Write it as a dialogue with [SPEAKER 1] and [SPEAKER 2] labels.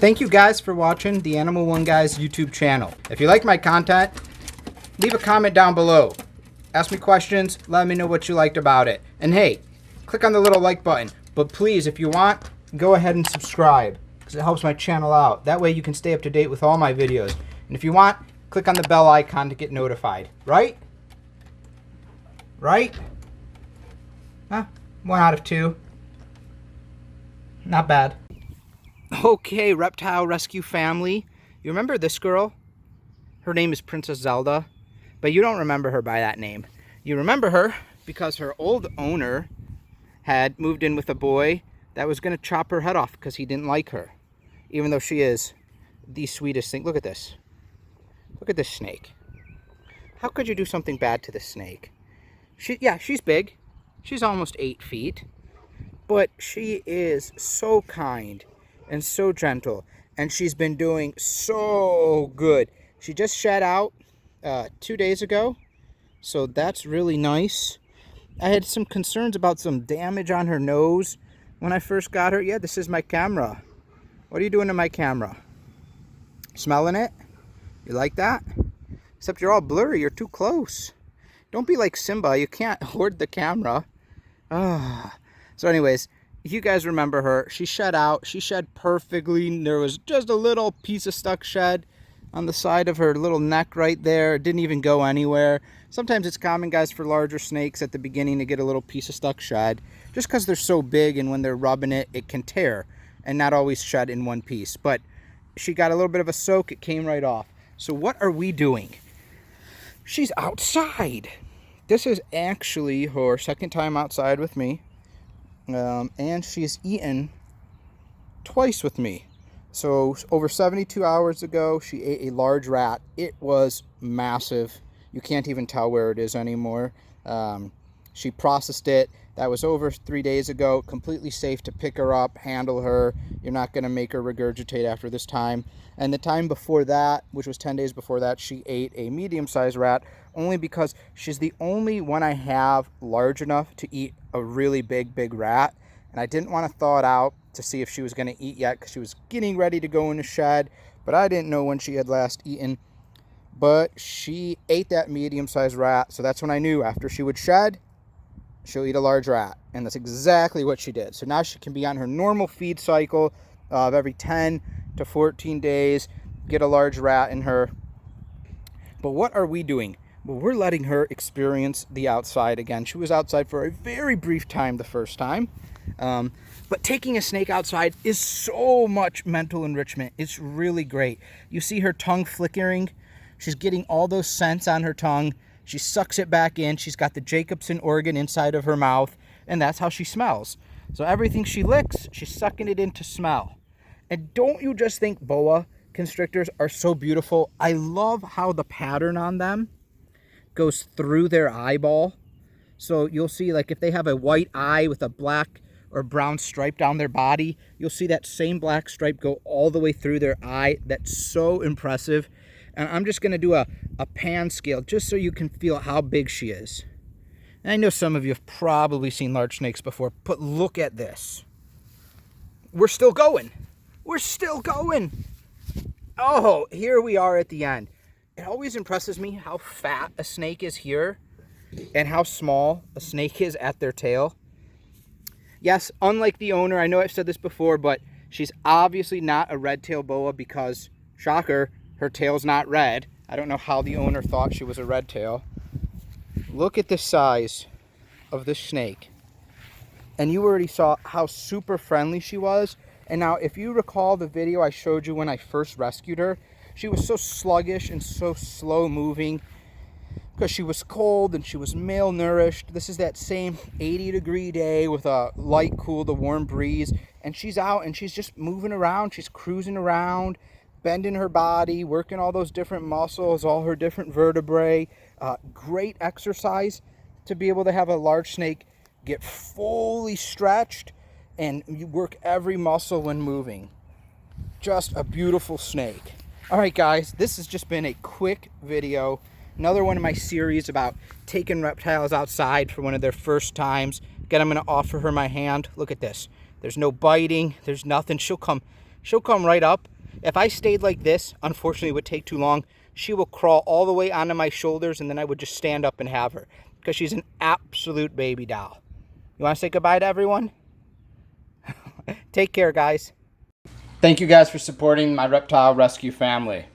[SPEAKER 1] Thank you guys for watching the Animal One Guys YouTube channel. If you like my content, leave a comment down below. Ask me questions, let me know what you liked about it. And hey, click on the little like button. But please, if you want, go ahead and subscribe, because it helps my channel out. That way you can stay up to date with all my videos. And if you want, click on the bell icon to get notified. Right? Right? Huh? 1 out of 2. Not bad. Okay, reptile rescue family. You remember this girl? Her name is Princess Zelda, but you don't remember her by that name. You remember her because her old owner had moved in with a boy that was going to chop her head off because he didn't like her, even though she is the sweetest thing. Look at this. Look at this snake. How could you do something bad to this snake? She's big. She's almost 8 feet, but she is so kind and so gentle, and she's been doing so good. She just shed out 2 days ago, so that's really nice. I had some concerns about some damage on her nose when I first got her. Yeah, this is my camera. What are you doing to my camera? Smelling it? You like that? Except you're all blurry, you're too close. Don't be like Simba, you can't hoard the camera. So anyways, you guys remember her. She shed out. She shed perfectly. There was just a little piece of stuck shed on the side of her little neck right there. It didn't even go anywhere. Sometimes it's common, guys, for larger snakes at the beginning to get a little piece of stuck shed, just because they're so big, and when they're rubbing it, it can tear and not always shed in one piece. But she got a little bit of a soak. It came right off. So what are we doing? She's outside. This is actually her second time outside with me. And she's eaten twice with me. So over 72 hours ago, she ate a large rat. It was massive. You can't even tell where it is anymore. She processed it. That was over 3 days ago. Completely safe to pick her up, handle her. You're not going to make her regurgitate after this time. And the time before that, which was 10 days before that, she ate a medium-sized rat, only because she's the only one I have large enough to eat a really big rat. And I didn't want to thaw it out to see if she was going to eat yet, because she was getting ready to go in the shed, but I didn't know when she had last eaten. But she ate that medium-sized rat, so that's when I knew after she would shed, she'll eat a large rat. And that's exactly what she did. So now she can be on her normal feed cycle of every 10 to 14 days, get a large rat in her. But what are we doing? Well, we're letting her experience the outside again. She was outside for a very brief time the first time. But taking a snake outside is so much mental enrichment. It's really great. You see her tongue flickering. She's getting all those scents on her tongue. She sucks it back in. She's got the Jacobson organ inside of her mouth, and that's how she smells. So everything she licks, she's sucking it in to smell. And don't you just think boa constrictors are so beautiful? I love how the pattern on them goes through their eyeball. So you'll see, like, if they have a white eye with a black or brown stripe down their body, you'll see that same black stripe go all the way through their eye. That's so impressive. And I'm just going to do a pan scale just so you can feel how big she is. And I know some of you have probably seen large snakes before, but look at this. We're still going. We're still going. Oh, here we are at the end. It always impresses me how fat a snake is here and how small a snake is at their tail. Yes, unlike the owner, I know I've said this before, but she's obviously not a red-tailed boa because, shocker, her tail's not red. I don't know how the owner thought she was a red tail. Look at the size of this snake. And you already saw how super friendly she was. And now, if you recall the video I showed you when I first rescued her, she was so sluggish and so slow moving because she was cold and she was malnourished. This is that same 80-degree day with a light, cool to warm breeze. And she's out and she's just moving around. She's cruising around, bending her body, working all those different muscles, all her different vertebrae. Great exercise to be able to have a large snake get fully stretched and you work every muscle when moving. Just a beautiful snake. All right, guys, this has just been a quick video. Another one of my series about taking reptiles outside for one of their first times. Again, I'm going to offer her my hand. Look at this. There's no biting. There's nothing. She'll come She'll come right up. If I stayed like this, unfortunately it would take too long. She will crawl all the way onto my shoulders, and then I would just stand up and have her, because she's an absolute baby doll. You want to say goodbye to everyone? Take care, guys. Thank you guys for supporting my reptile rescue family.